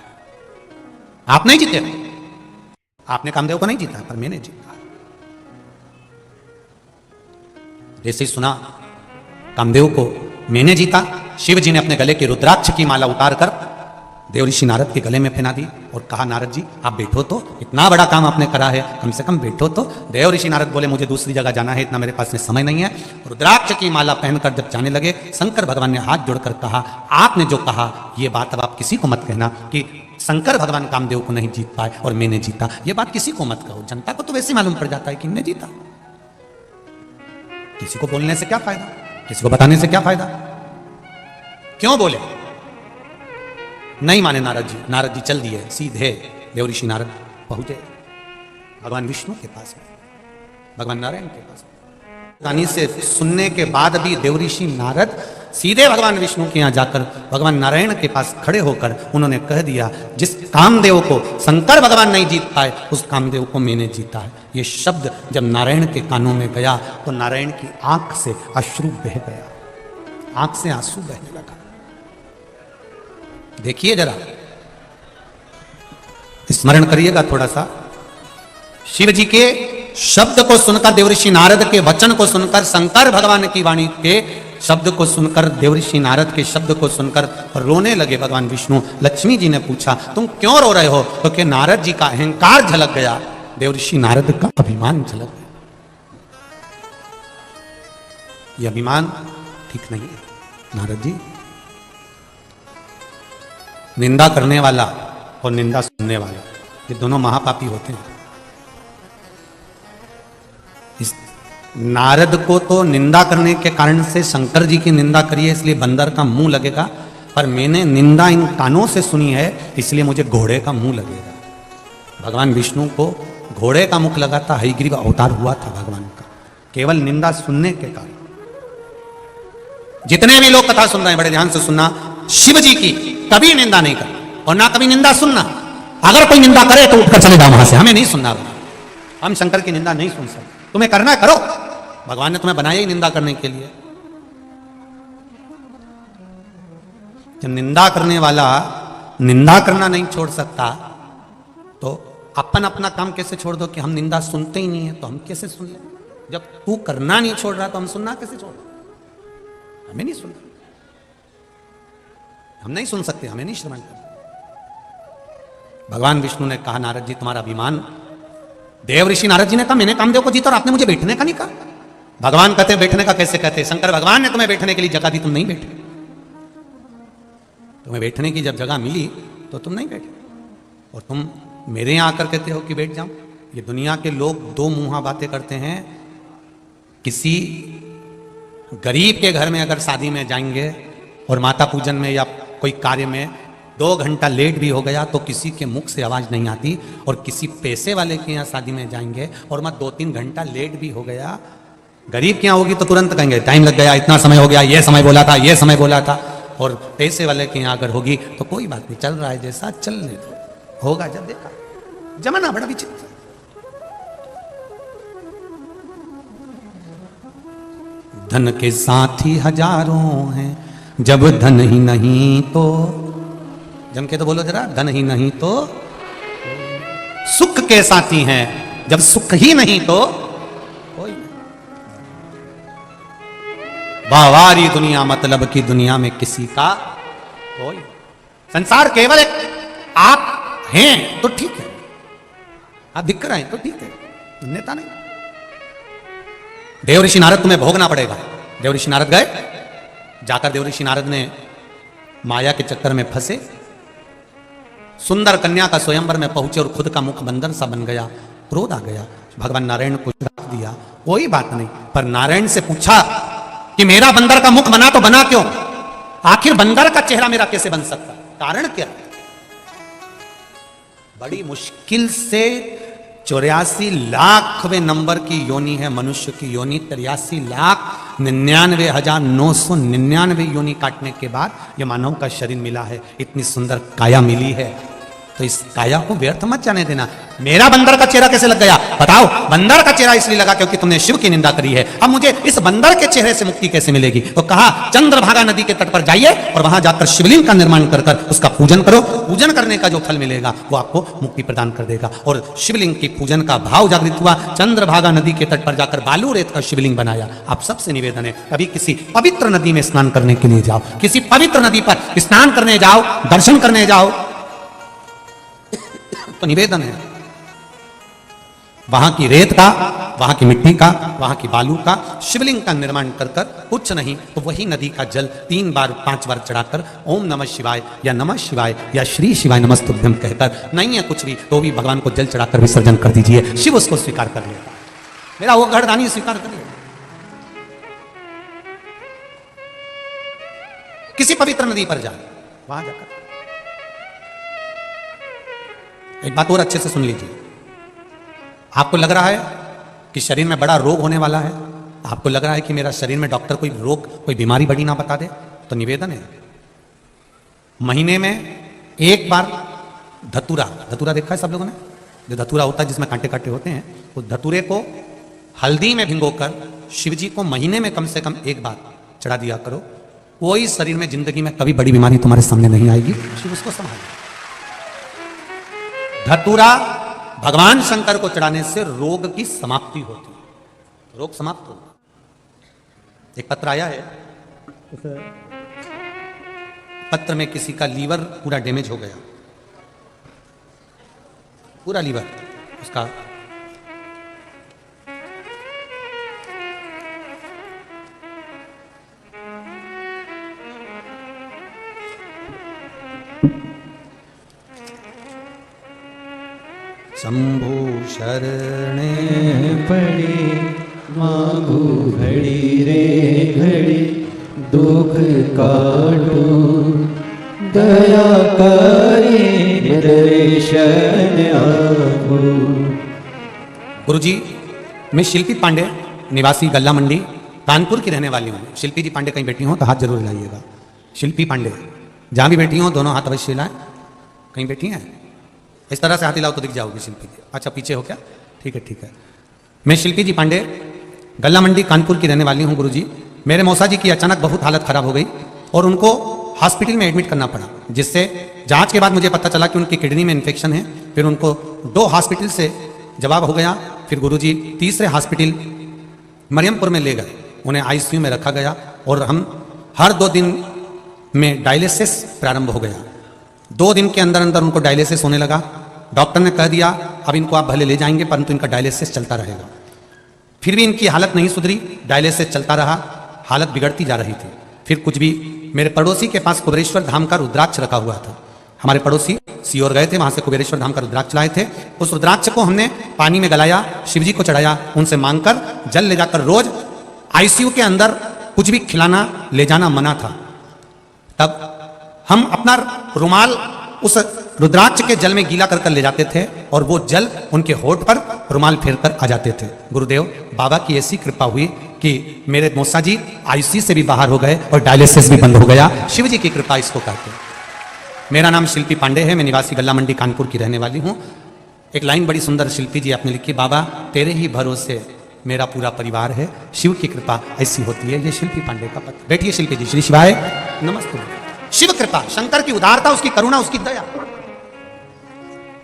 आप नहीं जीते, आपने कामदेव को नहीं जीता, पर मैंने जीता। जैसे ही सुना कामदेव को मैंने जीता, शिव जी ने अपने गले की रुद्राक्ष की माला उतारकर देव ऋषि नारद के गले में पहना दी और कहा, नारद जी आप बैठो, तो इतना बड़ा काम आपने करा है, कम से कम बैठो तो। देव ऋषि नारद बोले, मुझे दूसरी जगह जाना है, इतना मेरे पास में समय नहीं है। रुद्राक्ष की माला पहनकर जब जाने लगे, शंकर भगवान ने हाथ जोड़कर कहा, आपने जो कहा ये बात अब आप किसी को मत कहना कि शंकर भगवान कामदेव को नहीं जीत पाए और मैंने जीता। ये बात किसी को मत कहो, जनता को तो वैसे मालूम पड़ जाता है कि मैंने जीता। किसी को बोलने से क्या फायदा, किसी को बताने से क्या फायदा। क्यों बोले, नहीं माने नारद जी। नारद जी चल दिए, सीधे देव ऋषि नारद पहुंचे भगवान विष्णु के पास में, भगवान नारायण के पास में। कहानी से सुनने के बाद भी देव ऋषि नारद सीधे भगवान विष्णु के यहाँ जाकर भगवान नारायण के पास खड़े होकर उन्होंने कह दिया, जिस कामदेव को शंकर भगवान नहीं जीत पाए, उस कामदेव को मैंने जीता है। ये शब्द जब नारायण के कानों में गया तो नारायण की आंख से अश्रु बह गया, आंख से आंसू बहने लगा। देखिए जरा, स्मरण करिएगा थोड़ा सा। शिव जी के शब्द को सुनकर, देव ऋषि नारद के वचन को सुनकर, शंकर भगवान की वाणी के शब्द को सुनकर, देव ऋषि नारद के शब्द को सुनकर रोने लगे भगवान विष्णु। लक्ष्मी जी ने पूछा, तुम क्यों रो रहे हो? तो कि नारद जी का अहंकार झलक गया, देव ऋषि नारद का अभिमान झलक गया। यह अभिमान ठीक नहीं है नारद जी। निंदा करने वाला और निंदा सुनने वाला, ये दोनों महापापी होते हैं। इस नारद को तो निंदा करने के कारण से शंकर जी की निंदा करिए, इसलिए बंदर का मुंह लगेगा, पर मैंने निंदा इन कानों से सुनी है, इसलिए मुझे घोड़े का मुंह लगेगा। भगवान विष्णु को घोड़े का मुख लगा था, हयग्रीव अवतार हुआ था भगवान का, केवल निंदा सुनने के कारण। जितने भी लोग कथा सुन रहे हैं, बड़े ध्यान से सुनना, शिव जी की कभी निंदा नहीं करना और ना कभी निंदा सुनना। अगर कोई निंदा करे तो उठकर चले जाओ वहां से, हमें नहीं सुनना। हम शंकर की निंदा नहीं सुन सकते। तुम्हें करना करो, भगवान ने तुम्हें बनाया ही निंदा करने के लिए। जब निंदा करने वाला निंदा करना नहीं छोड़ सकता, तो अपन अपना काम कैसे छोड़ दो कि हम निंदा सुनते ही नहीं है, तो हम कैसे सुन लें? जब तू करना नहीं छोड़ रहा तो हम सुनना कैसे छोड़? हमें नहीं सुनना, हम नहीं सुन सकते, हमें नहीं श्रवण करना। भगवान विष्णु ने कहा, नारद जी तुम्हारा अभिमान। देव ऋषि नारद जी ने कहा, मैंने कामदेव को जीता और आपने मुझे बैठने का नहीं कहा। भगवान कहते बैठने का कैसे कहते? शंकर भगवान ने तुम्हें बैठने के लिए जगह दी, तुम नहीं बैठे। तुम्हें बैठने की जब जगह मिली तो तुम नहीं बैठे, और तुम मेरे यहां आकर कहते हो कि बैठ जाओ। ये दुनिया के लोग दो मुंहा बातें करते हैं। किसी गरीब के घर में अगर शादी में जाएंगे और माता पूजन में या कोई कार्य में 2 घंटा लेट भी हो गया तो किसी के मुख से आवाज नहीं आती, और किसी पैसे वाले के यहाँ शादी में जाएंगे और मैं 2-3 घंटा लेट भी हो गया, गरीब के यहाँ होगी तो तुरंत कहेंगे टाइम लग गया, इतना समय हो गया, ये समय बोला था, ये समय बोला था। और पैसे वाले के यहाँ अगर होगी तो कोई बात नहीं, चल रहा है जैसा चलने दो, होगा जब देखा। जमाना बड़ा विचित्र। धन के साथी हजारों हैं, जब धन ही नहीं तो, जम के तो बोलो जरा, धन ही नहीं तो सुख के साथी हैं, जब सुख ही नहीं तो बाहरी दुनिया मतलब की दुनिया में किसी का कोई, संसार केवल एक आप हैं तो ठीक है, आप दिख रहे हैं तो ठीक है, नेता नहीं। देव ऋषि नारद तुम्हें भोगना पड़ेगा। देव ऋषि नारद गए, जाकर देव ऋषि नारद ने माया के चक्कर में फंसे, सुंदर कन्या का स्वयंवर में पहुंचे और खुद का मुख बंदर सा बन गया, क्रोध आ गया। भगवान नारायण को श्राप दिया, कोई बात नहीं, पर नारायण से पूछा कि मेरा बंदर का मुख बना तो बना क्यों? आखिर बंदर का चेहरा मेरा कैसे बन सकता? कारण क्या? बड़ी मुश्किल से 84 लाखवें नंबर की योनि है मनुष्य की योनि। 83,99,999 योनि काटने के बाद यह मानव का शरीर मिला है, इतनी सुंदर काया मिली है। तो इस काया को व्यर्थ मत जाने देना। मेरा बंदर का चेहरा कैसे लग गया बताओ? बंदर का चेहरा इसलिए लगा क्योंकि तुमने शिव की निंदा करी है। अब मुझे इस बंदर के चेहरे से मुक्ति कैसे मिलेगी? तो कहा चंद्रभागा नदी के तट पर जाइए और वहां जाकर शिवलिंग का निर्माण कर उसका पूजन करो। पूजन करने का जो फल मिलेगा वो आपको मुक्ति प्रदान कर देगा। और शिवलिंग की पूजन का भाव जागृत हुआ। चंद्रभागा नदी के तट पर जाकर बालू रेत का शिवलिंग बनाया। आप सबसे निवेदन है, कभी किसी पवित्र नदी में स्नान करने के लिए जाओ, किसी पवित्र नदी पर स्नान करने जाओ, दर्शन करने जाओ, तो निवेदन है वहां की रेत का, वहां की मिट्टी का, वहां की बालू का शिवलिंग का निर्माण कर कुछ नहीं तो वही नदी का जल 3 बार 5 बार चढ़ाकर ओम नमः शिवाय या नमः शिवाय या श्री शिवाय नमस्तुभ्यं कहकर, नहीं है कुछ भी तो भी भगवान को जल चढ़ाकर विसर्जन कर दीजिए। शिव उसको स्वीकार कर लेगा, मेरा वो घरदानी स्वीकार कर लेगा। किसी पवित्र नदी पर जाए, वहां जाकर एक बात और अच्छे से सुन लीजिए। आपको लग रहा है कि शरीर में बड़ा रोग होने वाला है, आपको लग रहा है कि मेरा शरीर में डॉक्टर कोई रोग कोई बीमारी बड़ी ना बता दे, तो निवेदन है महीने में एक बार धतूरा, धतूरा देखा है सब लोगों ने? जो धतूरा होता है जिसमें कांटे कांटे होते हैं, उस धतूरे को हल्दी में भिगोकर शिव जी को महीने में कम से कम एक बार चढ़ा दिया करो। कोई शरीर में जिंदगी में कभी बड़ी बीमारी तुम्हारे सामने नहीं आएगी, शिव उसको संभालेगा। धतूरा भगवान शंकर को चढ़ाने से रोग की समाप्ति होती है, रोग समाप्त होता। एक पत्र आया है, उस पत्र में किसी का लीवर पूरा डैमेज हो गया, पूरा लीवर उसका शंभु शरणे पड़ी मांगू घड़ी रे घड़ी दुख काटो दया करे दर्शन आपो। गुरुजी, मैं शिल्पी पांडे, निवासी गल्ला मंडी, कानपुर की रहने वाली हूँ। शिल्पी जी पांडे कहीं बैठी हो तो हाथ जरूर हिलाइएगा। शिल्पी पांडे जहाँ भी बैठी हो दोनों हाथ अवश्य हिलाएं। कहीं बैठी हैं? इस तरह से हाथ हिलाओ तो दिख जाओगी शिल्पी जी। अच्छा पीछे हो क्या? ठीक है ठीक है। मैं शिल्पी जी पांडे गल्ला मंडी कानपुर की रहने वाली हूँ। गुरुजी, मेरे मौसा जी की अचानक बहुत हालत खराब हो गई और उनको हॉस्पिटल में एडमिट करना पड़ा, जिससे जांच के बाद मुझे पता चला कि उनकी किडनी में इन्फेक्शन है। फिर उनको 2 हॉस्पिटल से जवाब हो गया। फिर गुरुजी तीसरे हॉस्पिटल मरियमपुर में ले गए, उन्हें आईसीयू में रखा गया और हम हर 2 दिन में डायलिसिस प्रारंभ हो गया। 2 दिन के अंदर अंदर उनको डायलिसिस होने लगा। डॉक्टर ने कह दिया अब इनको आप भले ले जाएंगे परंतु इनका डायलिसिस चलता रहेगा। फिर भी इनकी हालत नहीं सुधरी, डायलिसिस चलता रहा, हालत बिगड़ती जा रही थी। फिर कुछ भी मेरे पड़ोसी के पास कुबेरेश्वर धाम का रुद्राक्ष रखा हुआ था। हमारे पड़ोसी सीहोर गए थे, वहां से कुबेरेश्वर धाम का रुद्राक्ष लाए थे। उस रुद्राक्ष को हमने पानी में गलाया, शिवजी को चढ़ाया, उनसे मांगकर जल ले जाकर रोज आईसीयू के अंदर कुछ भी खिलाना ले जाना मना था। तब हम अपना रुमाल उस रुद्राक्ष के जल में गीला कर कर ले जाते थे और वो जल उनके होठ पर रुमाल फेर कर आ जाते थे। गुरुदेव बाबा की ऐसी कृपा हुई कि मेरे मौसा जी आईसीयू से भी बाहर हो गए और डायलिसिस भी बंद हो गया। शिव जी की कृपा इसको कहते हैं। मेरा नाम शिल्पी पांडे है, मैं निवासी गल्ला मंडी कानपुर की रहने वाली हूँ। एक लाइन बड़ी सुंदर शिल्पी जी आपने लिखी, बाबा तेरे ही भरोसे मेरा पूरा परिवार है, शिव की कृपा ऐसी होती है। ये शिल्पी पांडे का पत्र। बैठिए शिल्पी जी। श्री शिवाय नमस्ते। शिव कृपा, शंकर की उदारता, उसकी करुणा, उसकी दया।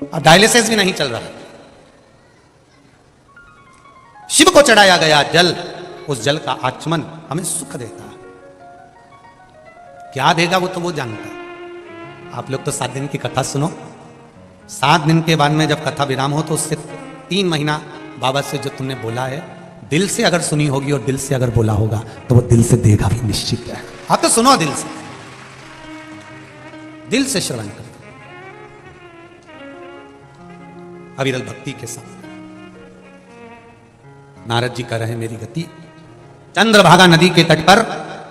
अब डायलिसिस भी नहीं चल रहा, शिव को चढ़ाया गया जल, उस जल का आचमन हमें सुख देता है। क्या देगा वो तो वो जानता है। आप लोग तो 7 दिन की कथा सुनो, 7 दिन के बाद में जब कथा विराम हो तो उससे 3 महीना बाबा से जो तुमने बोला है दिल से अगर सुनी होगी और दिल से अगर बोला होगा तो वो दिल से देगा भी, निश्चित है। आप तो सुनो दिल से श्रवण करो अविरल भक्ति के साथ। नारद जी कह रहे हैं मेरी गति चंद्रभागा नदी के तट पर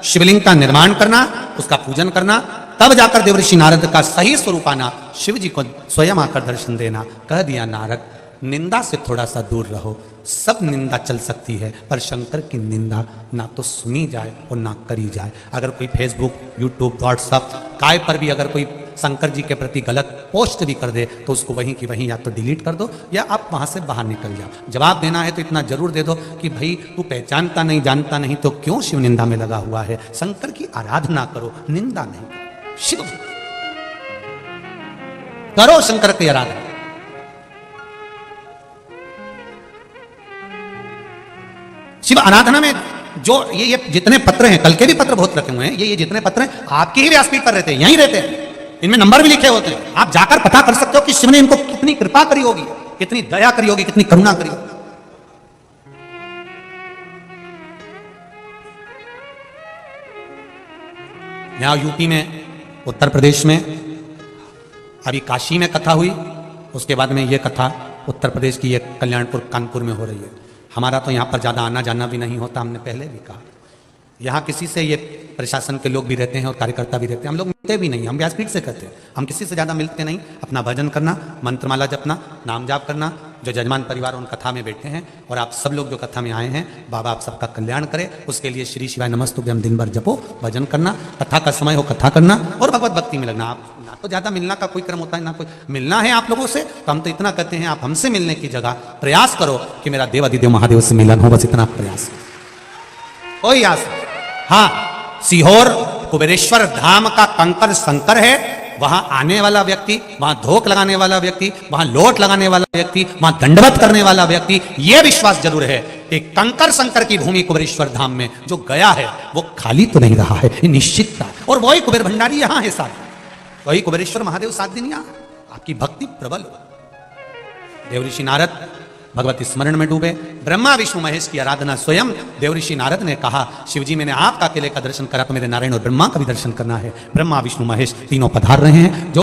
शिवलिंग का निर्माण करना, उसका पूजन करना, तब जाकर देवऋषि नारद का सही स्वरूप आना, शिव जी को स्वयं आकर दर्शन देना। कह दिया नारद निंदा से थोड़ा सा दूर रहो, सब निंदा चल सकती है पर शंकर की निंदा ना तो सुनी जाए और ना करी जाए। अगर कोई फेसबुक, यूट्यूब, व्हाट्सअप काय पर भी अगर कोई शंकर जी के प्रति गलत पोस्ट भी कर दे तो उसको वहीं की वहीं या तो डिलीट कर दो या आप वहां से बाहर निकल जाओ। जवाब देना है तो इतना जरूर दे दो कि भाई तू पहचानता नहीं, जानता नहीं तो क्यों शिव निंदा में लगा हुआ है। शंकर की आराधना करो, निंदा नहीं करो। शिव करो शंकर की आराधना। शिव आराधना में जो ये जितने पत्र हैं, कल के भी पत्र बहुत रखे हुए हैं, ये जितने पत्र हैं आपके ही व्यासपीठ पर रहते हैं, यहीं रहते हैं, इनमें नंबर भी लिखे होते हैं। आप जाकर पता कर सकते हो कि शिव ने इनको कितनी कृपा करी होगी, कितनी दया करी होगी, कितनी करुणा करी होगी। यहां यूपी में, उत्तर प्रदेश में, अभी काशी में कथा हुई, उसके बाद में ये कथा उत्तर प्रदेश की, ये कल्याणपुर कानपुर में हो रही है। हमारा तो यहाँ पर ज़्यादा आना जाना भी नहीं होता, हमने पहले भी कहा। यहाँ किसी से, ये प्रशासन के लोग भी रहते हैं और कार्यकर्ता भी रहते हैं, हम लोग मिलते भी नहीं, हम व्यासपीठ से कहते हैं, हम किसी से ज़्यादा मिलते नहीं। अपना भजन करना, मंत्रमाला जपना, नाम जाप करना, जो जजमान परिवार उन कथा में बैठे हैं और आप सब लोग जो कथा में आए हैं, बाबा आप सबका कल्याण करे, उसके लिए श्री शिवाय नमस्तुभ्यं हम दिन भर जपो, भजन करना, कथा का समय हो कथा करना और भगवत भक्ति में लगना। आप ना तो ज़्यादा मिलना का कोई क्रम होता है, ना कोई मिलना है आप लोगों से, तो हम तो इतना कहते हैं आप हमसे मिलने की जगह प्रयास करो कि मेरा देव अधिदेव महादेव से मिलन हो, बस इतना प्रयास। कोई आस, हाँ, सीहोर कुबेरेश्वर धाम का कंकर शंकर है, वहां आने वाला व्यक्ति, वहां धोख लगाने वाला व्यक्ति, वहां लोट लगाने वाला व्यक्ति, वहां दंडवत करने वाला व्यक्ति, यह विश्वास जरूर है कि कंकर शंकर की भूमि कुबेरेश्वर धाम में जो गया है वो खाली तो नहीं रहा है, ये निश्चित था। और वही कुबेर भंडारी यहां है साथ, वही कुबेरेश्वर महादेव 7 दिन यहां। आपकी भक्ति प्रबल हो। देवऋषि नारद भगवती स्मरण में डूबे, ब्रह्मा विष्णु महेश की आराधना स्वयं देवऋषि नारद ने कहा, शिवजी मैंने आपका अकेले का दर्शन करा तो मेरे नारायण और ब्रह्मा का भी दर्शन करना है। ब्रह्मा विष्णु महेश तीनों पधार रहे हैं। जो